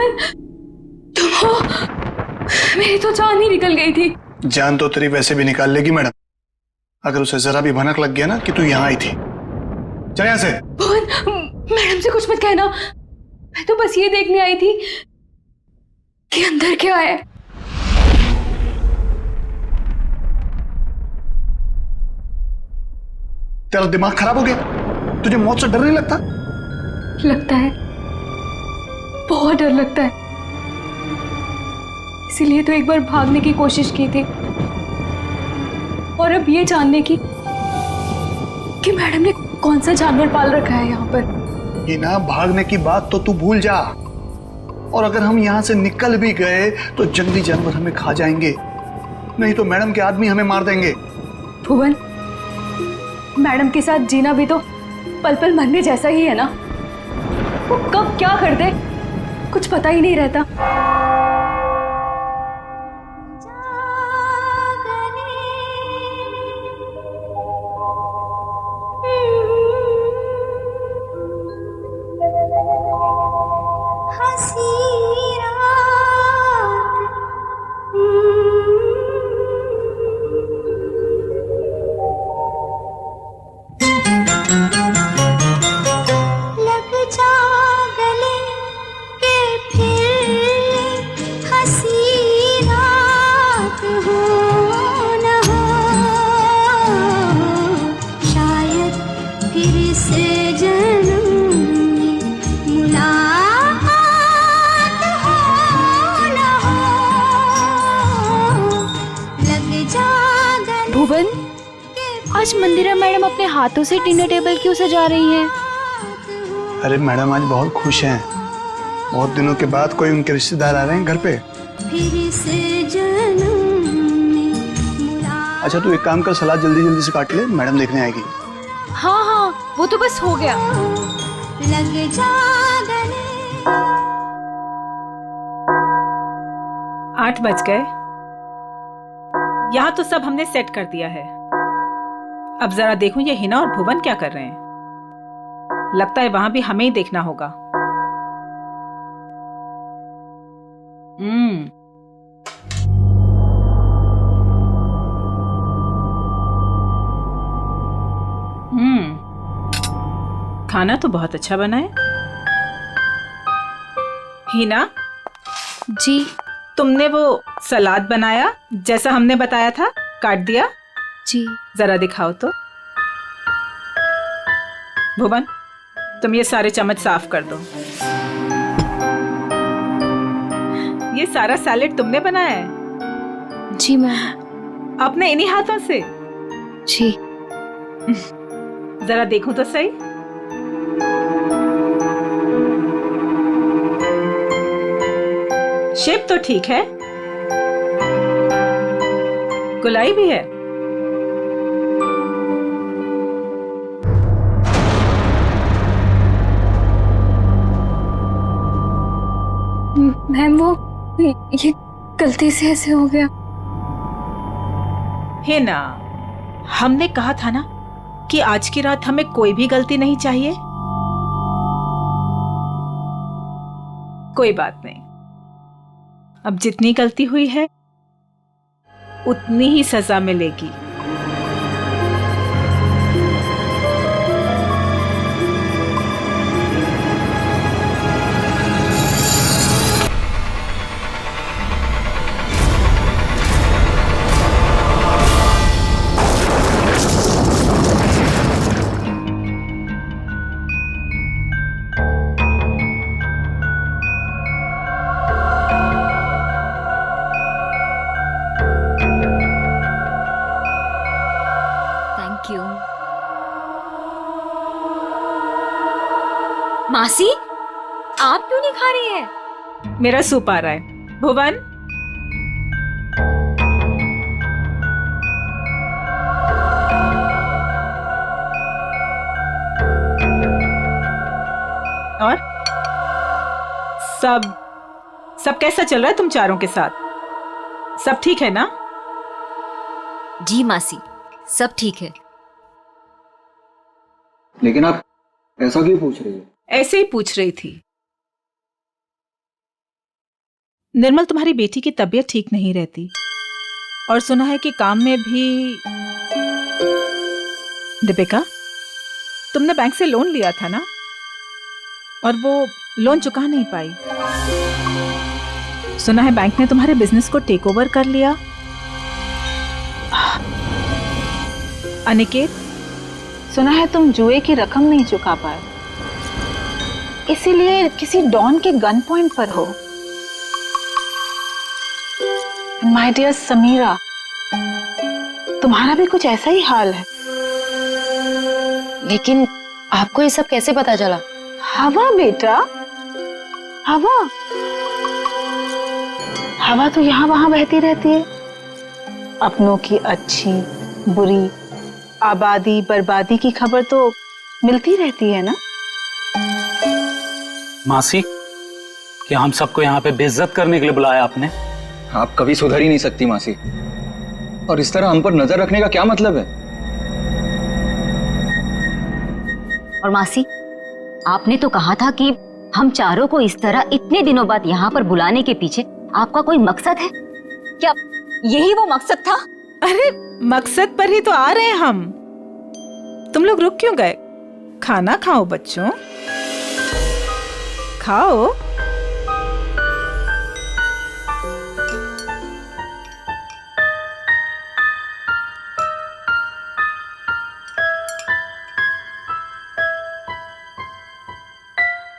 भुवन, तुम हो? मेरी तो जान ही निकल गई थी। जान तो तेरी वैसे भी निकाल लेगी मैडम, अगर उसे जरा भी भनक लग गया ना कि तू यहाँ आई थी। चल यहाँ से। भुवन, मैडम से कुछ मत कहना। मैं तो बस ये देखने आई थी कि अंदर क्या है। तेरा दिमाग खराब हो गया? तुझे मौत से डर नहीं लगता? लगता है, बहुत डर लगता है। इसीलिए तो एक बार भागने की कोशिश की थी, और अब ये जानने की कि मैडम ने कौन सा जानवर पाल रखा है यहाँ पर। ये ना, भागने की बात तो तू भूल जा। और अगर हम यहाँ से निकल भी गए तो जंगली जानवर हमें खा जाएंगे, नहीं तो मैडम के आदमी हमें मार देंगे। भुवन, मैडम के साथ जीना भी तो पल पल मरने जैसा ही है ना। वो कब क्या कर दे कुछ पता ही नहीं रहता। भुवन, आज मंदिरा मैडम अपने हाथों से डिनर टेबल क्यों सजा रही हैं? अरे मैडम आज बहुत खुश हैं, बहुत दिनों के बाद कोई उनके रिश्तेदार आ रहे हैं घर पे। अच्छा तू एक काम कर, सलाद जल्दी जल्दी से काट ले, मैडम देखने आएगी। हाँ हाँ, वो तो बस हो गया। लग जा 8 बज गए। यहाँ तो सब हमने सेट कर दिया है। अब जरा देखूं ये हिना और भुवन क्या कर रहे हैं। लगता है वहां भी हमें ही देखना होगा। खाना तो बहुत अच्छा बना है। हिना जी, तुमने वो सलाद बनाया जैसा हमने बताया था, काट दिया? जी। जरा दिखाओ तो। भुवन, तुम ये सारे चम्मच साफ कर दो। ये सारा सैलेड तुमने बनाया है? जी मैम। अपने इन्हीं हाथों से? जी। जरा देखूं तो सही। शेप तो ठीक है, गुलाई भी है। मैम, वो ये गलती से ऐसे हो गया। है ना, हमने कहा था ना कि आज की रात हमें कोई भी गलती नहीं चाहिए। कोई बात नहीं, अब जितनी गलती हुई है उतनी ही सजा मिलेगी। मासी, आप क्यों नहीं खा रही हैं? मेरा सूप आ रहा है। भुवन, और सब कैसा चल रहा है तुम चारों के साथ? सब ठीक है ना? जी मासी, सब ठीक है। लेकिन आप ऐसा क्यों पूछ रही हो? ऐसे ही पूछ रही थी। निर्मल तुम्हारी बेटी की तबीयत ठीक नहीं रहती और सुना है कि काम में भी। दीपिका, तुमने बैंक से लोन लिया था ना, और वो लोन चुका नहीं पाई। सुना है बैंक ने तुम्हारे बिजनेस को टेक ओवर कर लिया। अनिकेत, सुना है तुम जुए की रकम नहीं चुका पाए, इसीलिए किसी डॉन के गन पॉइंट पर हो। माय डियर समीरा, तुम्हारा भी कुछ ऐसा ही हाल है। लेकिन आपको ये सब कैसे पता चला? हवा बेटा, हवा हवा तो यहाँ वहां बहती रहती है। अपनों की अच्छी बुरी, आबादी बर्बादी की खबर तो मिलती रहती है ना। मासी, क्या हम सबको यहाँ पे बेइज्जत करने के लिए बुलाया आपने? आप कभी सुधर ही नहीं सकती मासी, और इस तरह हम पर नजर रखने का क्या मतलब है? और मासी, आपने तो कहा था कि हम चारों को इस तरह इतने दिनों बाद यहाँ पर बुलाने के पीछे आपका कोई मकसद है क्या? यही वो मकसद था? अरे मकसद पर ही तो आ रहे हैं हम। तुम लोग रुक क्यों गए? खाना खाओ बच्चों, खाओ।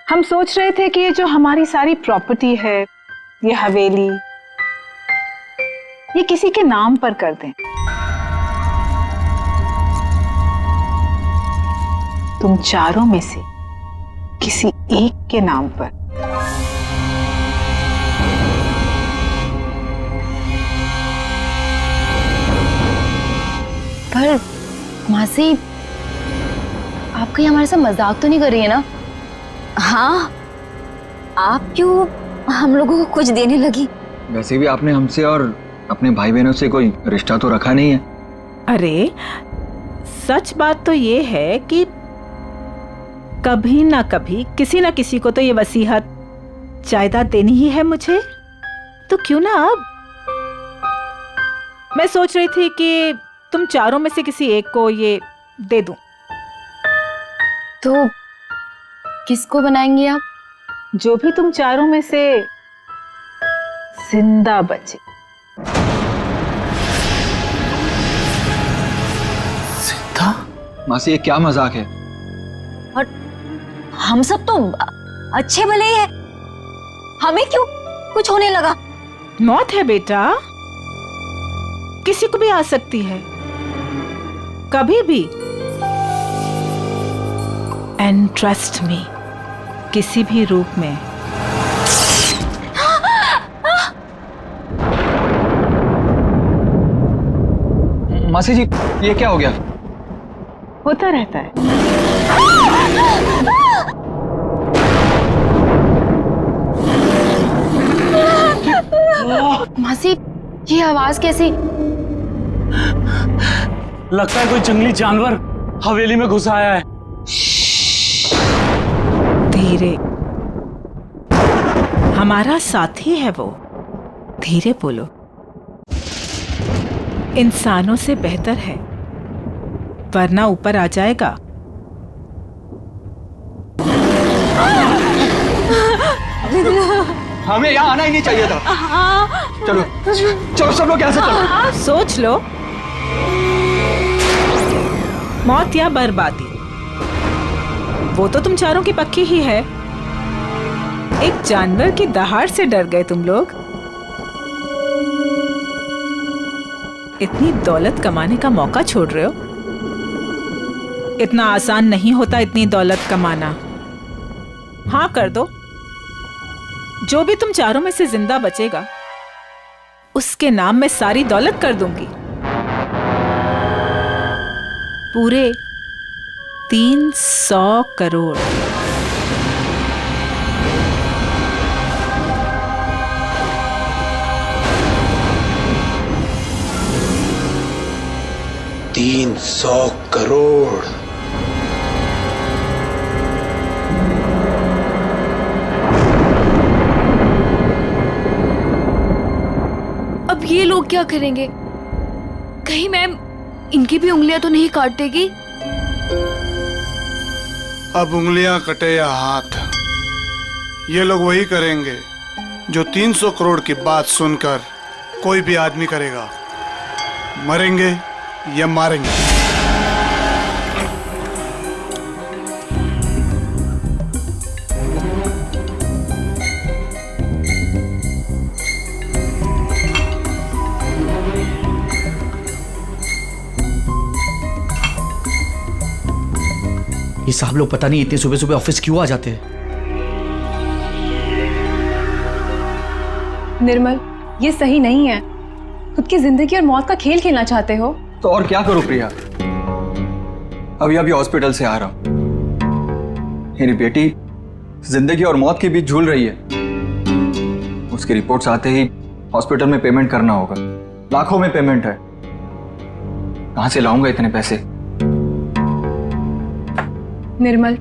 हम सोच रहे थे कि ये जो हमारी सारी प्रॉपर्टी है, ये हवेली, ये किसी के नाम पर कर दें। तुम चारों में से किसी एक के नाम पर। पर मासी, आप कहीं हमारे साथ मजाक तो नहीं कर रही है ना? हाँ, आप क्यों हम लोगों को कुछ देने लगी? वैसे भी आपने हमसे और अपने भाई बहनों से कोई रिश्ता तो रखा नहीं है। अरे सच बात तो ये है कि कभी ना कभी किसी ना किसी को तो ये वसीयत जायदाद देनी ही है मुझे, तो क्यों ना अब। मैं सोच रही थी कि तुम चारों में से किसी एक को ये दे दूं। तो किसको बनाएंगे आप? जो भी तुम चारों में से जिंदा बचे। जिंदा? मासी, ये क्या मजाक है? और हम सब तो अच्छे भले ही है, हमें क्यों कुछ होने लगा? मौत है बेटा, किसी को भी आ सकती है, कभी भी। एंड ट्रस्ट मी, किसी भी रूप में। मासी जी, ये क्या हो गया? होता रहता है। मासी, ये आवाज कैसी? लगता है कोई जंगली जानवर हवेली में घुस आया है। धीरे, हमारा साथी है वो। धीरे बोलो, इंसानों से बेहतर है, वरना ऊपर आ जाएगा। हमें यहाँ आना ही नहीं चाहिए था। चलो चलो, सब लोग यहाँ से चलो। सोच लो, मौत या बर्बादी, वो तो तुम चारों की पक्की ही है। एक जानवर की दहाड़ से डर गए तुम लोग। इतनी दौलत कमाने का मौका छोड़ रहे हो। इतना आसान नहीं होता इतनी दौलत कमाना। हाँ कर दो, जो भी तुम चारों में से जिंदा बचेगा उसके नाम में सारी दौलत कर दूंगी। पूरे 300 करोड़। $300 करोड़। ये लोग क्या करेंगे? कहीं मैम इनकी भी उंगलियां तो नहीं काट देगी? अब उंगलियां कटे या हाथ, ये लोग वही करेंगे जो 300 करोड़ की बात सुनकर कोई भी आदमी करेगा, मरेंगे या मारेंगे। ये साहब लोग पता नहीं इतने सुबह सुबह ऑफिस क्यों आ जाते हैं। निर्मल, ये सही नहीं है। खुद की जिंदगी और मौत का खेल खेलना चाहते हो? तो और क्या करूं प्रिया, अभी हॉस्पिटल से आ रहा हूं। मेरी बेटी जिंदगी और मौत के बीच झूल रही है। उसकी रिपोर्ट्स आते ही हॉस्पिटल में पेमेंट करना होगा, लाखों में पेमेंट है। कहां से लाऊंगा इतने पैसे? निर्मल,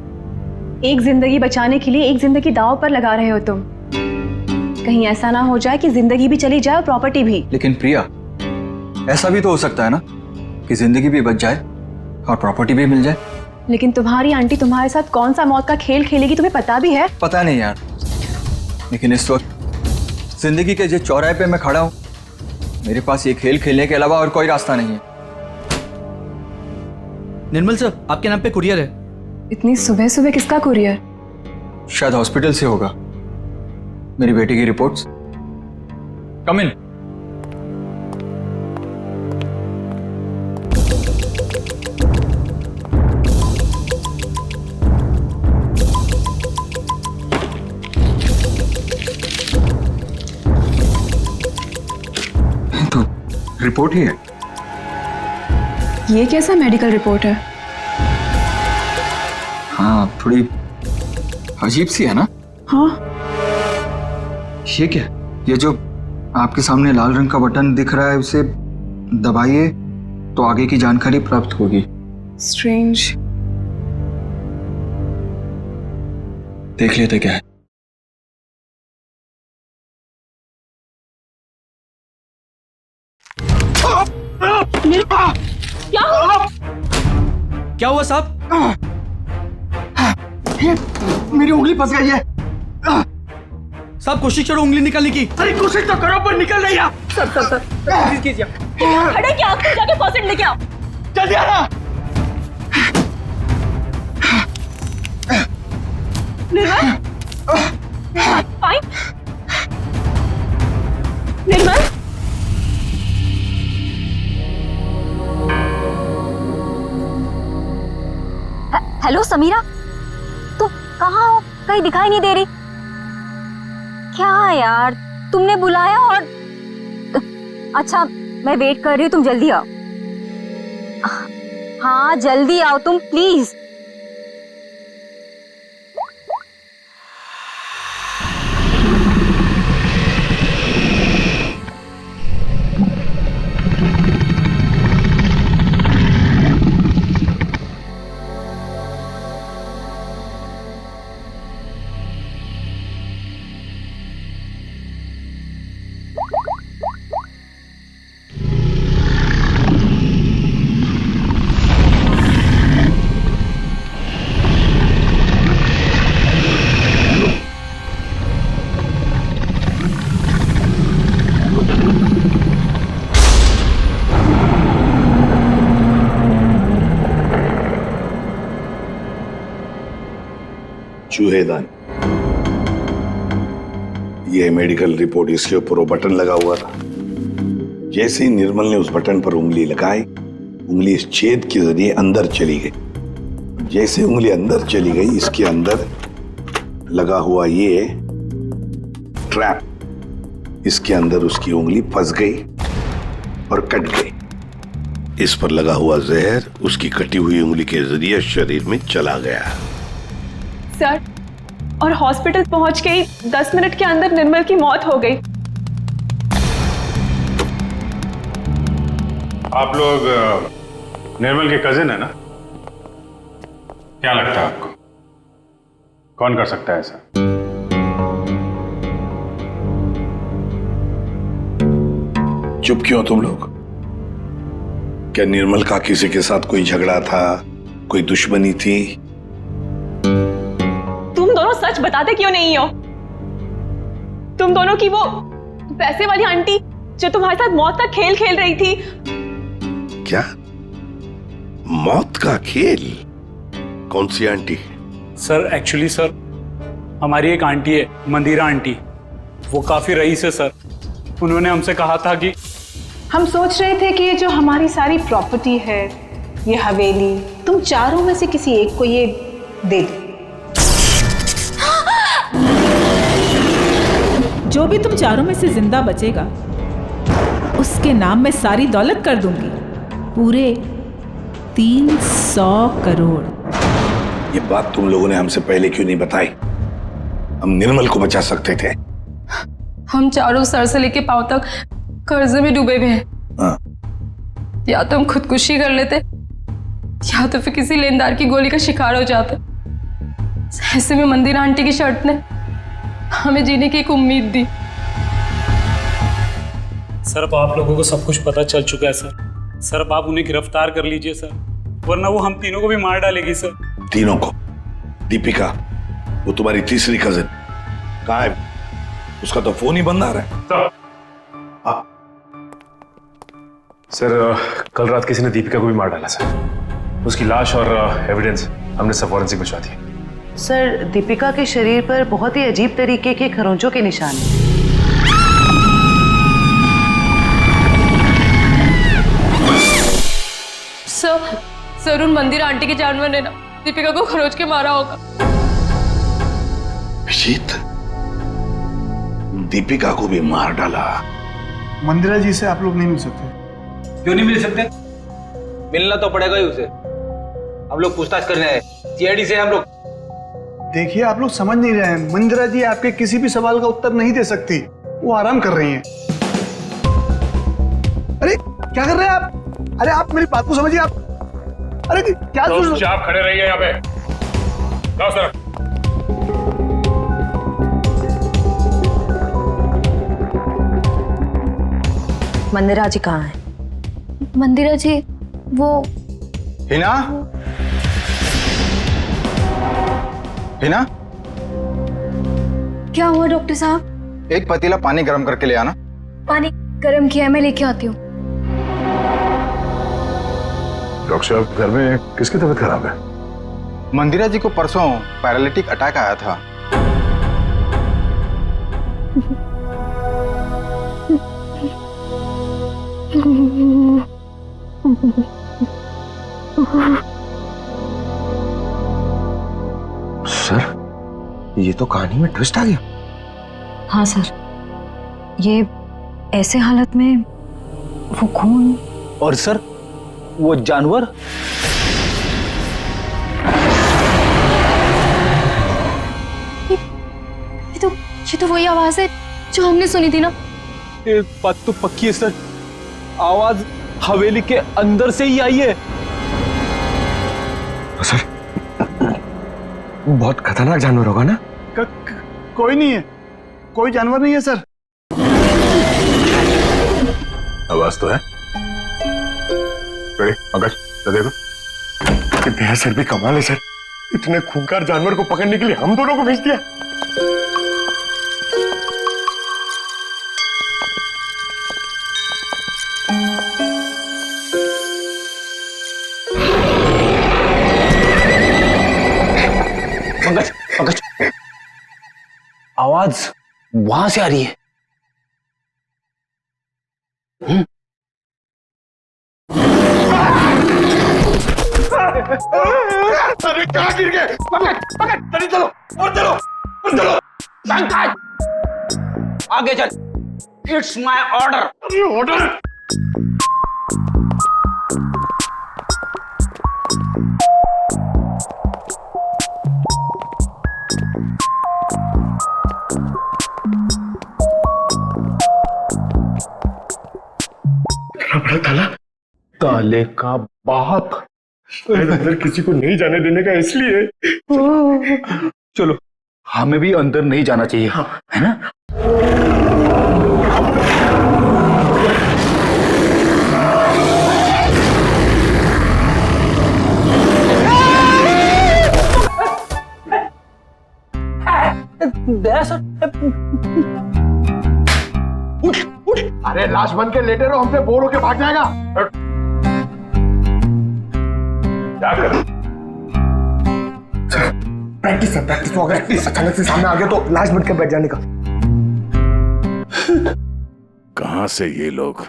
एक जिंदगी बचाने के लिए एक जिंदगी दांव पर लगा रहे हो तुम। कहीं ऐसा ना हो जाए कि जिंदगी भी चली जाए और प्रॉपर्टी भी। लेकिन प्रिया, ऐसा भी तो हो सकता है ना कि जिंदगी भी बच जाए और प्रॉपर्टी भी मिल जाए। लेकिन तुम्हारी आंटी तुम्हारे साथ कौन सा मौत का खेल खेलेगी तुम्हें पता भी है? पता नहीं यार, लेकिन इस वक्त जिंदगी के जिस चौराहे पे मैं खड़ा हूं, मेरे पास ये खेल खेलने के अलावा और कोई रास्ता नहीं है। निर्मल सर, आपके नाम पे कुरियर है। इतनी सुबह सुबह किसका कुरियर? शायद हॉस्पिटल से होगा। मेरी बेटी की रिपोर्ट्स। कम इन। तो रिपोर्ट ही है। ये कैसा मेडिकल रिपोर्ट है? हाँ, थोड़ी अजीब सी है ना? हाँ। ये क्या? ये जो आपके सामने लाल रंग का बटन दिख रहा है, उसे दबाइए तो आगे की जानकारी प्राप्त होगी। स्ट्रेंज। देख लेते क्या है। क्या हुआ साहब? मेरी उंगली फंस गई है। साहब कोशिश करो उंगली निकालने की। अरे कोशिश तो करो पर निकल नहीं रहा। सर कोशिश कीजिए। खड़े क्या? आप जाके फॉसेट लेके आओ। जल्दी आना। निर्मल, फाइन। निर्मल, हेलो समीरा, तुम कहाँ हो? कहीं दिखाई नहीं दे रही। क्या यार, तुमने बुलाया और अच्छा मैं वेट कर रही हूँ, तुम जल्दी आओ। हाँ जल्दी आओ तुम प्लीज। चूहेदान, यह मेडिकल रिपोर्ट, इसके ऊपर वो बटन लगा हुआ था। जैसे ही निर्मल ने उस बटन पर उंगली लगाई, उंगली इस छेद के जरिए अंदर चली गई। जैसे उंगली अंदर चली गई, इसके अंदर लगा हुआ ये ट्रैप, इसके अंदर उसकी उंगली फंस गई और कट गई। इस पर लगा हुआ जहर उसकी कटी हुई उंगली के जरिए शरीर में चला गया। सर, और हॉस्पिटल पहुंच के ही 10 मिनट के अंदर निर्मल की मौत हो गई। आप लोग निर्मल के कजिन है ना? क्या लगता है आपको कौन कर सकता है ऐसा? चुप क्यों तुम लोग? क्या निर्मल का किसी के साथ कोई झगड़ा था, कोई दुश्मनी थी? तुम दोनों सच बताते क्यों नहीं हो? तुम दोनों की वो पैसे वाली आंटी जो तुम्हारे साथ मौत का खेल खेल रही थी। क्या मौत का खेल? कौन सी आंटी? सर एक्चुअली सर हमारी एक आंटी है, मंदिरा आंटी, वो काफी रईस है सर। उन्होंने हमसे कहा था कि हम सोच रहे थे कि ये जो हमारी सारी प्रॉपर्टी है, ये हवेली, तुम चारों में से किसी एक को ये दे दो। जो भी तुम चारों में से जिंदा बचेगा उसके नाम में सारी दौलत कर दूंगी, पूरे 300 करोड़। ये बात तुम लोगों ने हमसे पहले क्यों नहीं बताई? हम निर्मल को बचा सकते थे। हम चारों सर से लेके पांव तक कर्जे में डूबे हुए हैं। हाँ। या तो हम खुदकुशी कर लेते या तो फिर किसी लेनदार की गोली का शिकार हो जाते। ऐसे में मंदिर आंटी की शर्त ने हमें जीने की एक उम्मीद दी। सर अब आप लोगों को सब कुछ पता चल चुका है सर। सर अब आप उन्हें गिरफ्तार कर लीजिए सर, वरना वो हम तीनों को भी मार डालेगी सर। तीनों को? दीपिका, वो तुम्हारी तीसरी कजिन कहाँ है? उसका तो फोन ही बंद आ रहा है। सर कल रात किसी ने दीपिका को भी मार डाला सर। उसकी लाश और एविडेंस हमने सब फॉरेंसिक भिजवा दिए। सर, दीपिका के शरीर पर बहुत ही अजीब तरीके के खरोंचों के निशान हैं। सर उन मंदिर आंटी के जानवर ने ना दीपिका को खरोच के मारा होगा। अभिजीत, दीपिका को भी मार डाला? मंदिरा जी से आप लोग नहीं मिल सकते? क्यों नहीं मिल सकते? मिलना तो पड़ेगा ही उसे। हम लोग पूछताछ करने आए, सीआईडी से हम लोग। देखिए, आप लोग समझ नहीं रहे हैं। मंदिरा जी आपके किसी भी सवाल का उत्तर नहीं दे सकती, वो आराम कर रही हैं। अरे क्या कर रहे हैं आप? अरे आप मेरी बात को समझिए। आप अरे क्या आप खड़े रहिए यहाँ पे। लाओ सर। मंदिरा जी कहाँ है? मंदिरा जी वो हिना? हिना? क्या हुआ डॉक्टर साहब? एक पतीला पानी गर्म करके ले आना। पानी गर्म किया है, मैं लेके आती हूँ। डॉक्टर साहब, घर में किसकी तबीयत खराब है? मंदिरा जी को परसों पैरालिटिक अटैक आया था। सर, ये तो कहानी में ट्विस्ट आ गया। हाँ सर, ये ऐसे हालत में वो खून। और सर वो जानवर? ये तो वही आवाज है जो हमने सुनी थी ना। एक बात तो पक्की है सर, आवाज हवेली के अंदर से ही आई है। सर बहुत खतरनाक जानवर होगा ना? कोई नहीं है, कोई जानवर नहीं है सर। आवाज तो है। पंकज तो देखो। तेरा सर भी कमाल है सर, इतने खूंखार जानवर को पकड़ने के लिए हम दोनों को भेज दिया। पंकज, पंकज, आवाज वहां से आ रही है। अरे कहाँ गिर गए? पकड़ पकड़, जल्दी चलो और चलो और चलो। पंकज आगे चल, इट्स माय ऑर्डर। ऑर्डर? बड़ा ताला? ताले का बाप अंदर किसी को नहीं जाने देने का इसलिए। चलो, हमें भी अंदर नहीं जाना चाहिए, है ना? उठ उठ। अरे लाश बन के लेटे रहो, हमसे बोर होके भाग जाएगा। क्या कर प्रैक्टिस है, प्रैक्टिस। तो अगर अचानक से सामने आ गया तो लाश बन के बैठ जाने का। कहां से ये लोग?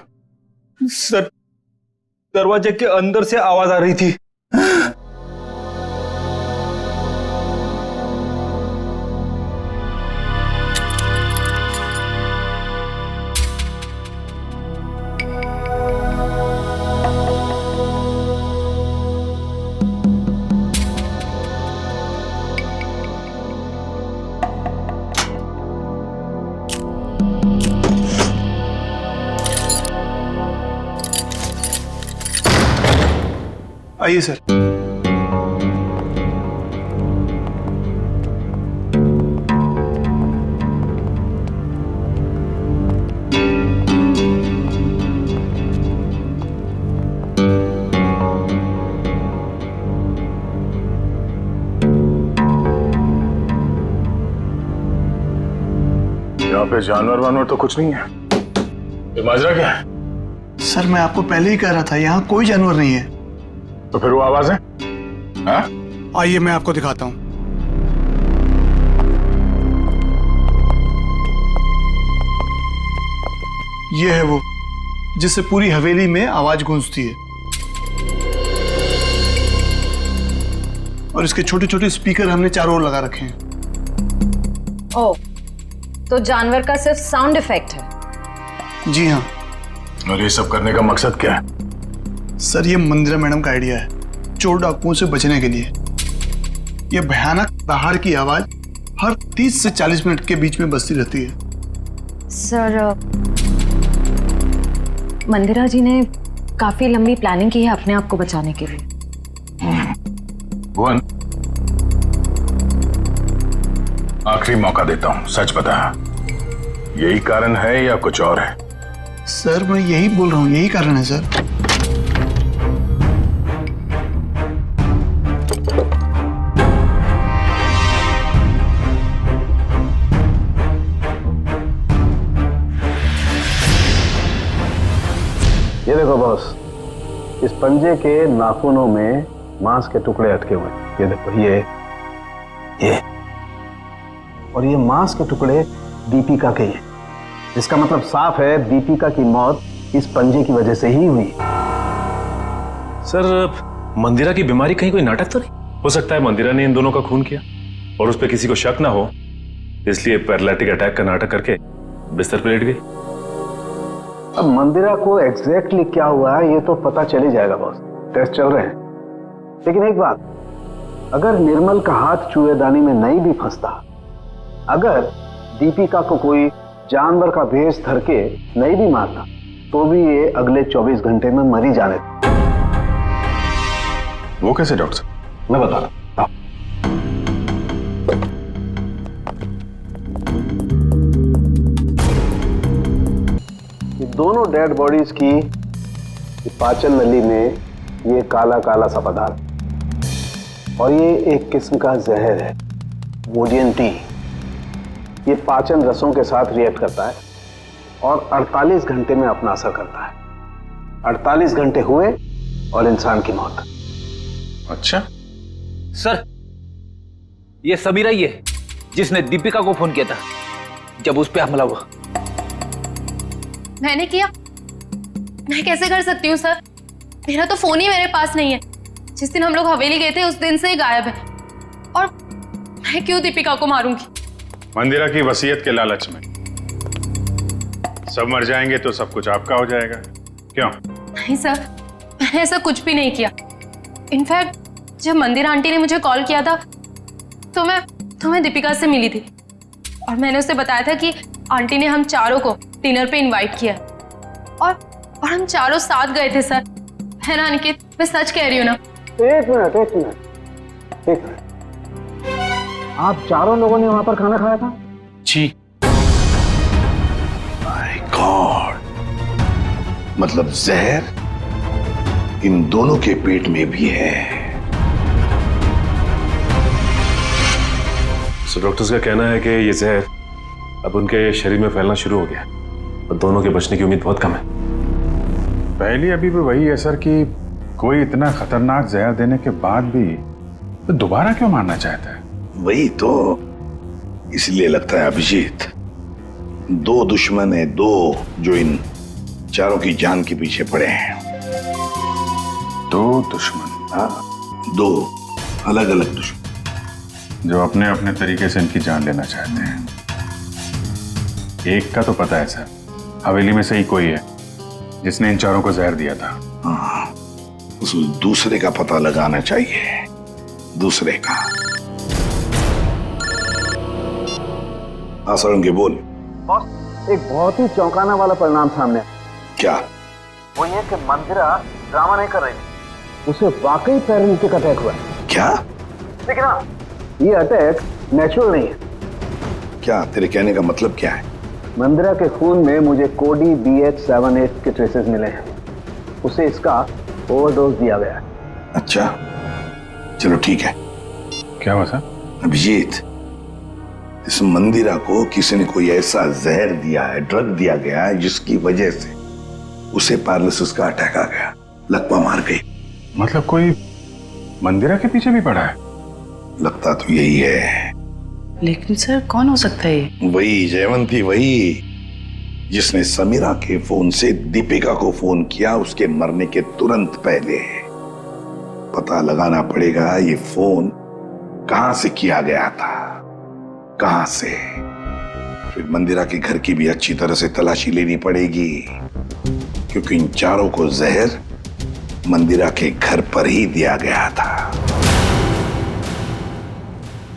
सर, दरवाजे के अंदर से आवाज आ रही थी। आइए सर। यहाँ पे जानवर वानवर तो कुछ नहीं है। ये माजरा क्या है? सर मैं आपको पहले ही कह रहा था, यहाँ कोई जानवर नहीं है। तो फिर वो आवाज है? हाँ? आइए मैं आपको दिखाता हूं। ये है वो जिससे पूरी हवेली में आवाज गूंजती है, और इसके छोटे छोटे स्पीकर हमने चारों ओर लगा रखे हैं। ओह, तो जानवर का सिर्फ साउंड इफेक्ट है? जी हाँ। और ये सब करने का मकसद क्या है? सर ये मंदिरा मैडम का आइडिया है, चोर डाकुओं से बचने के लिए। ये भयानक दहाड़ की आवाज हर 30 से 40 मिनट के बीच में बजती रहती है। सर, मंदिरा जी ने काफी लंबी प्लानिंग की है अपने आप को बचाने के लिए। भुवन, आखिरी मौका देता हूं, सच बता, यही कारण है या कुछ और है? सर मैं यही बोल रहा हूँ, यही कारण है सर। ये देखो बॉस, इस पंजे के नाखूनों में मांस के टुकड़े अटके हुए। ये देखो, ये और ये मांस के टुकड़े दीपिका के हैं। इसका मतलब साफ है दीपिका की मौत इस पंजे की वजह से ही हुई। सर, मंदिरा की बीमारी कहीं कोई नाटक तो नहीं? हो सकता है मंदिरा ने इन दोनों का खून किया और उस पर किसी को शक ना हो, इसलिए पैरालिटिक अटैक का नाटक करके बिस्तर पर लेट गई। अब मंदिरा को एग्जैक्टली क्या हुआ है ये तो पता चल ही जाएगा बॉस, टेस्ट चल रहे हैं। लेकिन एक बात, अगर निर्मल का हाथ चूहेदानी में नहीं भी फंसता, अगर दीपिका को कोई जानवर का भेष धर के नहीं भी मारता, तो भी ये अगले 24 घंटे में मरी जाने। वो कैसे डॉक्टर साहब? मैं बता रहा हूं। दोनों डेड बॉडीज की पाचन नली में ये काला काला सा पदार्थ, और ये एक किस्म का जहर है, वोडियन टी। ये पाचन रसों के साथ रिएक्ट करता है और 48 घंटे में अपना असर करता है। 48 घंटे हुए और इंसान की मौत। अच्छा सर, ये समीरा ही है जिसने दीपिका को फोन किया था जब उस पे हमला हुआ। मैंने किया? मैं कैसे कर सकती हूँ सर, मेरा तो फोन ही मेरे पास नहीं है। जिस दिन हम लोग हवेली गए थे उस दिन से ही गायब है, और मैं क्यों दीपिका को मारूंगी? मंदिरा की वसीयत के लालच में सब मर जाएंगे तो सब कुछ आपका हो जाएगा, क्यों? नहीं सर, मैंने ऐसा कुछ भी नहीं किया। इनफैक्ट जब मंदिरा आंटी ने मुझे कॉल किया था तो मैं दीपिका से मिली थी, और मैंने उसे बताया था कि आंटी ने हम चारों को डिनर पे इनवाइट किया, और हम चारों साथ गए थे सर। है ना अनिकेत, मैं सच कह रही हूँ ना? एक मिनट, आप चारों लोगों ने वहां पर खाना खाया था? जी। माय गॉड, मतलब जहर इन दोनों के पेट में भी है। सो डॉक्टर्स का कहना है कि ये जहर अब उनके शरीर में फैलना शुरू हो गया। और दोनों के बचने की उम्मीद बहुत कम है। पहली अभी भी वही है सर कि कोई इतना खतरनाक जहर देने के बाद भी तो दोबारा क्यों मारना चाहता है? वही तो, इसलिए लगता है अभिजीत, दो दुश्मन है, दो जो इन चारों की जान के पीछे पड़े हैं। दो दुश्मन? हाँ, दो अलग अलग दुश्मन जो अपने अपने तरीके से इनकी जान लेना चाहते हैं। एक का तो पता है सर, हवेली में से ही कोई है जिसने इन चारों को जहर दिया था। हाँ, उस दूसरे का पता लगाना चाहिए, दूसरे का। हाँ सर, बोल। बॉस, एक बहुत ही चौंकाना वाला परिणाम सामने। क्या? वो ये कि मंदिरा ड्रामा नहीं कर रही थी, उसे वाकई पैरालिटिक अटैक हुआ। क्या? लेकिन हाँ, ये अटैक नेचुरल नहीं है। क्या तेरे कहने का मतलब क्या है? मंदिरा के खून में मुझे कोडी BH78 के ट्रेसेस मिले हैं। उसे इसका ओवरडोज दिया गया है। अच्छा, चलो ठीक है। क्या हुआ सर? अभिजीत, इस मंदिरा को किसी ने कोई ऐसा जहर दिया है, ड्रग दिया गया है, जिसकी वजह से उसे पैरालिसिस का अटैक आ गया, लकवा मार गई। मतलब कोई मंदिरा के पीछे भी पड़ा है? लगता तो यही है। लेकिन सर, कौन हो सकता है? वही जयवंती, वही जिसने समीरा के फोन से दीपिका को फोन किया उसके मरने के तुरंत पहले। पता लगाना पड़ेगा ये फोन कहां से किया गया था, कहां से। फिर मंदिरा के घर की भी अच्छी तरह से तलाशी लेनी पड़ेगी, क्योंकि इन चारों को जहर मंदिरा के घर पर ही दिया गया था।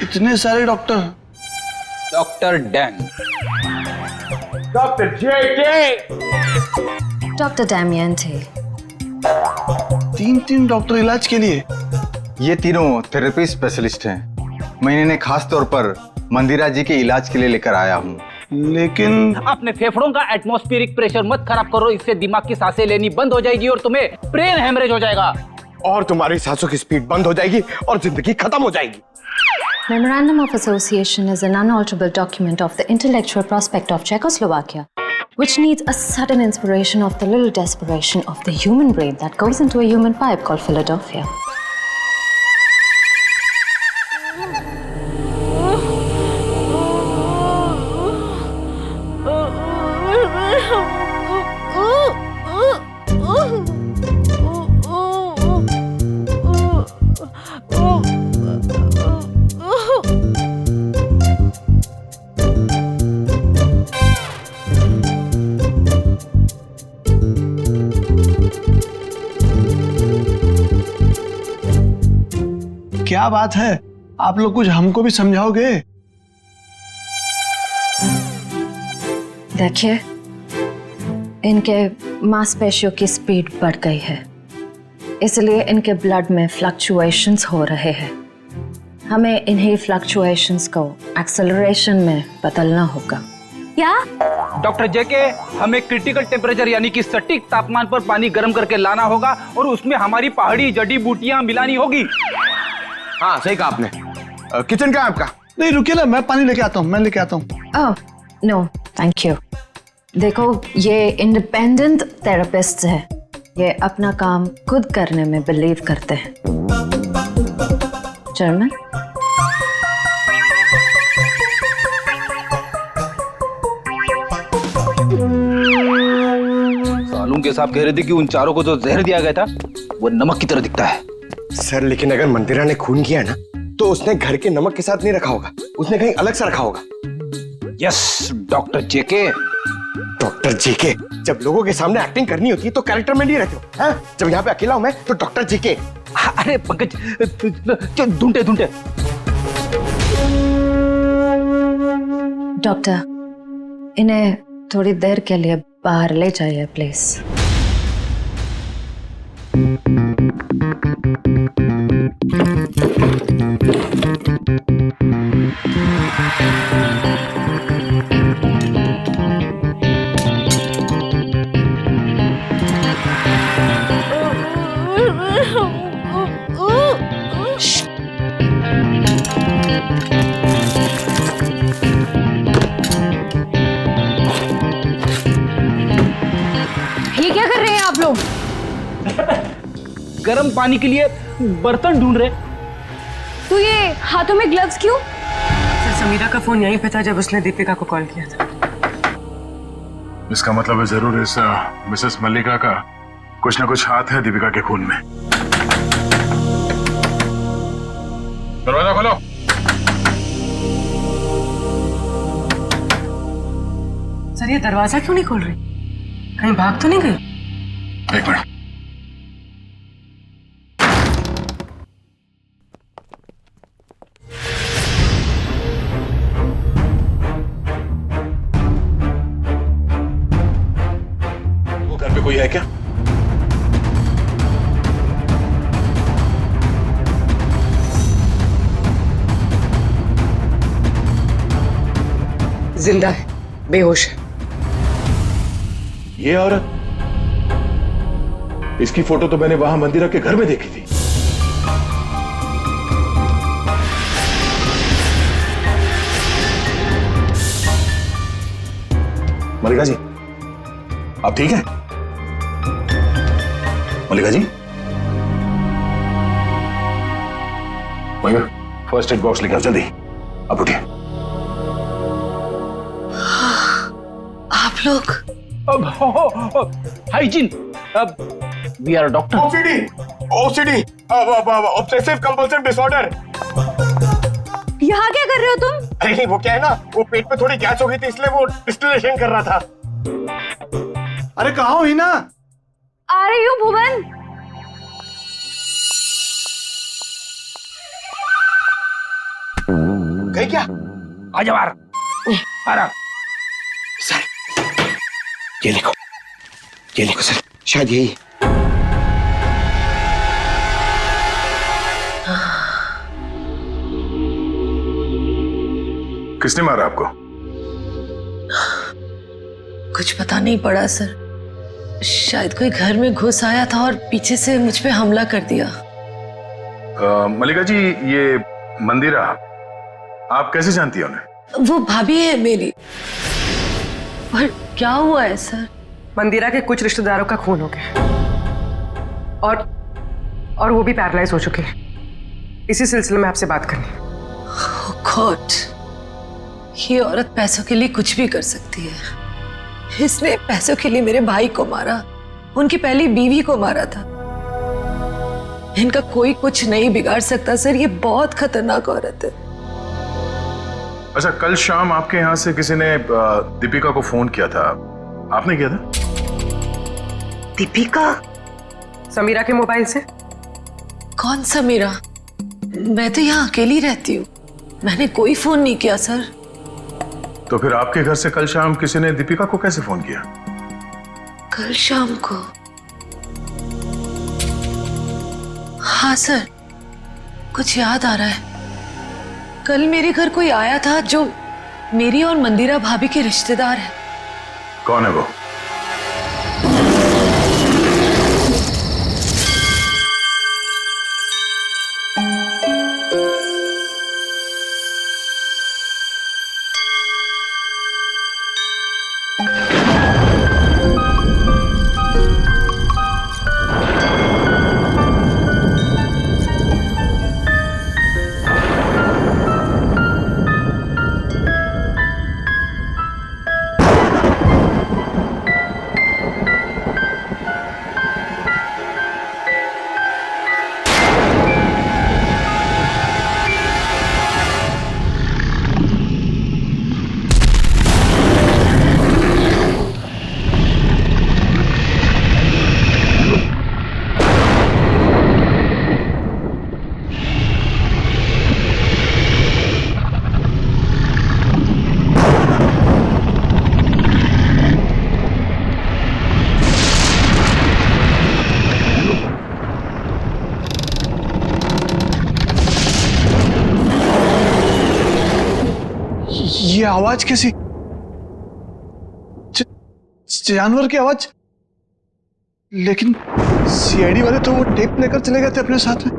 इतने सारे डॉक्टर? डॉक्टर डैंग, डॉक्टर जेके, डॉक्टर डैमियंटे। 3 डॉक्टर इलाज के लिए? ये तीनों थेरेपी स्पेशलिस्ट हैं। मैं इन्हें खास तौर पर मंदिरा जी के इलाज के लिए लेकर आया हूँ। लेकिन अपने फेफड़ों का एटमॉस्फेरिक प्रेशर मत खराब करो, इससे दिमाग की सांसें लेनी बंद हो जाएगी और तुम्हें ब्रेन हेमरेज हो जाएगा। और तुम्हारी सांसों की स्पीड बंद हो जाएगी और जिंदगी खत्म हो जाएगी। Memorandum of Association is an unalterable document of the intellectual prospect of Czechoslovakia, which needs a sudden inspiration of the little desperation of the human brain that goes into a human pipe called Philadelphia. क्या बात है, आप लोग कुछ हमको भी समझाओगे? देखिए, इनके मांसपेशियों की स्पीड बढ़ गई है, इसलिए इनके ब्लड में फ्लक्चुएशंस हो रहे हैं। हमें इन्हीं फ्लक्चुएशंस को एक्सेलरेशन में बदलना होगा। क्या? डॉक्टर जेके, हमें क्रिटिकल टेम्परेचर यानी कि सटीक तापमान पर पानी गर्म करके लाना होगा और उसमें हमारी पहाड़ी जड़ी बूटियां मिलानी होगी। हाँ, सही कहा आपने। किचन का आपका? नहीं, रुकिए ना, मैं पानी लेके आता हूँ, मैं लेके आता हूँ। ओह, नो थैंक यू। देखो, ये इंडिपेंडेंट थेरेपिस्ट है, ये अपना काम खुद करने में बिलीव करते हैं। जर्मन? सालून के साहब कह रहे थे कि उन चारों को जो जहर दिया गया था वो नमक की तरह दिखता है। सर, लेकिन अगर मंदिरा ने खून किया ना, तो उसने घर के नमक के साथ नहीं रखा होगा, उसने कहीं अलग से रखा होगा। यस डॉक्टर जेके। डॉक्टर जेके, जब लोगों के सामने एक्टिंग करनी होती है तो कैरेक्टर में नहीं रहते हो, हाँ? जब यहाँ पे अकेला हूं मैं तो डॉक्टर जेके। अरे पंकज, ढूंढे ढूंढे। डॉक्टर, इन्हें थोड़ी देर के लिए बाहर ले जाइए प्लीज। लोग? गर्म पानी के लिए बर्तन ढूंढ रहे। तो ये हाथों में ग्लव्स क्यों? सर समीरा का फोन यहीं पे था जब उसने दीपिका को कॉल किया था। इसका मतलब है जरूर इस मिसेस मल्लिका का कुछ ना कुछ हाथ है दीपिका के खून में। दरवाजा खोलो। सर ये दरवाजा क्यों नहीं खोल रही? कहीं भाग तो नहीं गई? एक मिनट। वो घर पे कोई है क्या? जिंदा है, बेहोश है। ये औरत, इसकी फोटो तो मैंने वहां मंदिरा के घर में देखी थी। मल्लिका जी, आप ठीक हैं? मल्लिका जी, वही फर्स्ट एड बॉक्स लेकर आओ जल्दी। आप उठिए। आप लोग hygiene, we are doctor. OCD, obsessive compulsive disorder. यहाँ क्या कर रहे हो तुम? अरे नहीं, वो क्या है ना, वो पेट पे थोड़ी गैस हो गई थी इसलिए वो डिस्टिलेशन कर रहा था। अरे कहाँ हो हिना? आ रही हूँ भुवन। गई क्या? आ जाओ आराम। सर ये लिखो सर, शायद यही। किसने मारा आपको? कुछ पता नहीं पड़ा सर। शायद कोई घर में घुस आया था और पीछे से मुझ पे हमला कर दिया। मल्लिका जी, ये मंदिरा आप कैसे जानती हैं उन्हें? वो भाभी है मेरी। पर क्या हुआ है सर? मंदिरा के कुछ रिश्तेदारों का खून हो गया और वो भी पैरालाइज हो चुके हैं। इसी सिलसिले में आपसे बात करनी है। Oh God, ये औरत पैसों के लिए कुछ भी कर सकती है। इसने पैसों के लिए मेरे भाई को मारा, उनकी पहली बीवी को मारा था। इनका कोई कुछ नहीं बिगाड़ सकता सर। ये बहुत खतरनाक औरत है। अच्छा, कल शाम आपके यहाँ से किसी ने दीपिका को फोन किया था, आपने किया था? दीपिका? समीरा के मोबाइल से। कौन समीरा? मैं तो यहाँ अकेली रहती हूँ, मैंने कोई फोन नहीं किया सर। तो फिर आपके घर से कल शाम किसी ने दीपिका को कैसे फोन किया? कल शाम को? हाँ सर, कुछ याद आ रहा है। कल मेरे घर कोई आया था जो मेरी और मंदिरा भाभी के रिश्तेदार है। कौन है वो? ये आवाज कैसी? जानवर की आवाज। लेकिन सीआईडी वाले तो वो टेप लेकर चले गए थे अपने साथ में।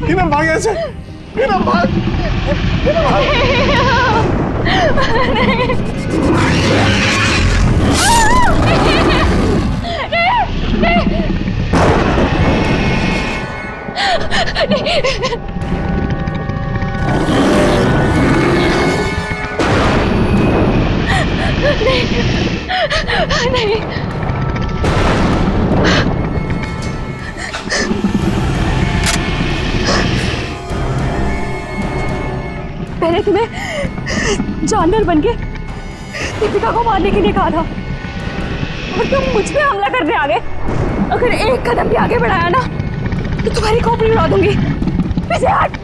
हीना भाग ऐसे, हीना भाग, हीना भाग। नहीं। मैंने तुम्हें जानवर बनके दीपिका को मारने के लिए कहा था और तुम मुझ पे हमला करने आ गए। अगर एक कदम भी आगे बढ़ाया ना तो तुम्हारी खोपड़ी उड़ा दूंगी। पीछे हट,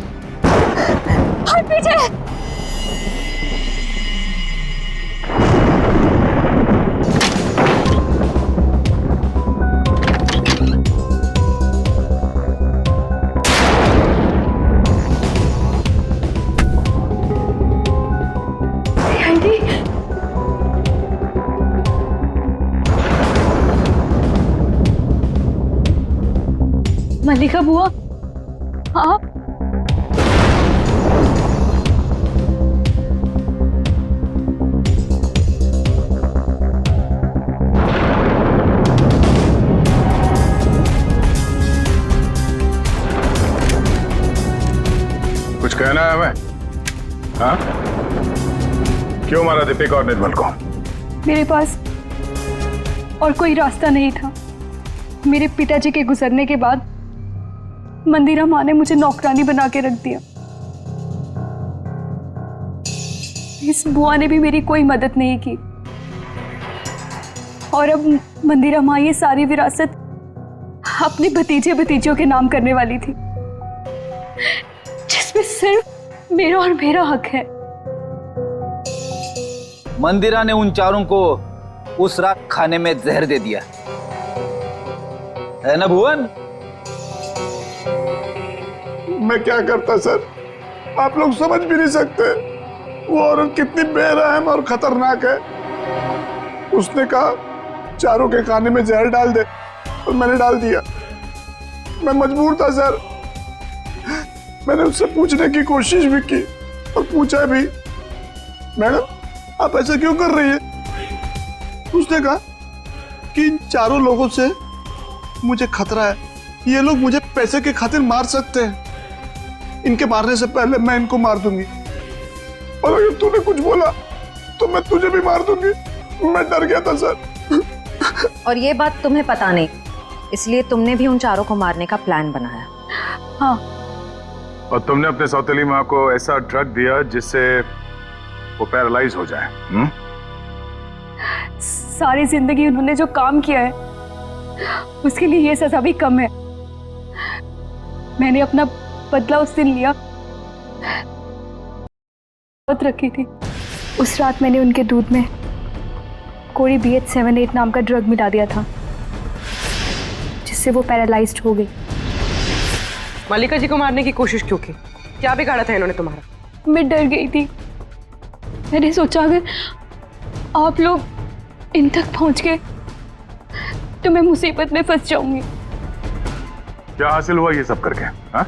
हट पीछे। मल्लिका बुआ, आप? कुछ कहना है हमें? हाँ? क्यों मारा दीपिका और निर्मल को? मेरे पास और कोई रास्ता नहीं था। मेरे पिताजी के गुजरने के बाद मंदिरा माँ ने मुझे नौकरानी बना के रख दिया। इस बुआ ने भी मेरी कोई मदद नहीं की और अब मंदिरा माँ ये सारी विरासत अपने भतीजे भतीजियों के नाम करने वाली थी, जिसमें सिर्फ मेरा और मेरा हक है। मंदिरा ने उन चारों को उस रात खाने में जहर दे दिया है ना भुवन? मैं क्या करता सर, आप लोग समझ भी नहीं सकते वो औरत कितनी बेरहम और खतरनाक है। उसने कहा चारों के खाने में जहर डाल दे और मैंने डाल दिया। मैं मजबूर था सर। मैंने उससे पूछने की कोशिश भी की और पूछा भी, मैडम आप ऐसा क्यों कर रही है? उसने कहा कि इन चारों लोगों से मुझे खतरा है, ये लोग मुझे पैसे के खातिर मार सकते हैं, इनके मारने से पहले मैं इनको मार दूंगी और अगर तूने कुछ बोला तो मैं तुझे भी मार दूंगी। मैं डर गया था सर। और ये बात तुम्हें पता नहीं, इसलिए तुमने भी उन चारों को मारने का प्लान बनाया। हाँ। और तुमने अपने सौतेली माँ को ऐसा ड्रग दिया जिससे वो पैरालाइज हो जाए। सारी जिंदगी उन्होंने जो काम किया है उसके लिए ये सजा भी कम है। मैंने अपना बदला उस दिन लिया, रखी थी। उस रात मैंने उनके दूध में कोई BH78 नाम का ड्रग मिला दिया था, जिससे वो पैरालाइज्ड हो गई। मल्लिका जी को मारने की कोशिश क्यों की? क्या बिगाड़ा था इन्होंने तुम्हारा? मैं डर गई थी। मैंने सोचा अगर आप लोग इन तक पहुंच गए तो मैं मुसीबत में फंस जाऊंगी। क्या हासिल हुआ ये सब करके? हाँ?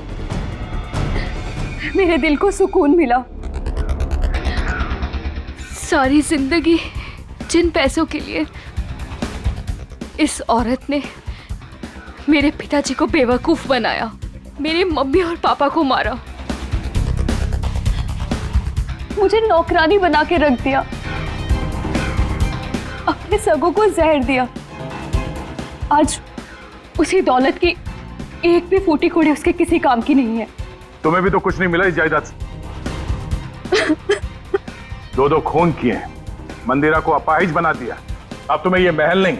मेरे दिल को सुकून मिला। सारी जिंदगी जिन पैसों के लिए इस औरत ने मेरे पिताजी को बेवकूफ बनाया, मेरे मम्मी और पापा को मारा, मुझे नौकरानी बना के रख दिया, अपने सगों को जहर दिया, आज उसी दौलत की एक भी फूटी कोड़ी उसके किसी काम की नहीं है। तुम्हें भी तो कुछ नहीं मिला इस जायदाद से। दो खून किए, मंदिरा को अपाहिज बना दिया। अब तुम्हें ये महल नहीं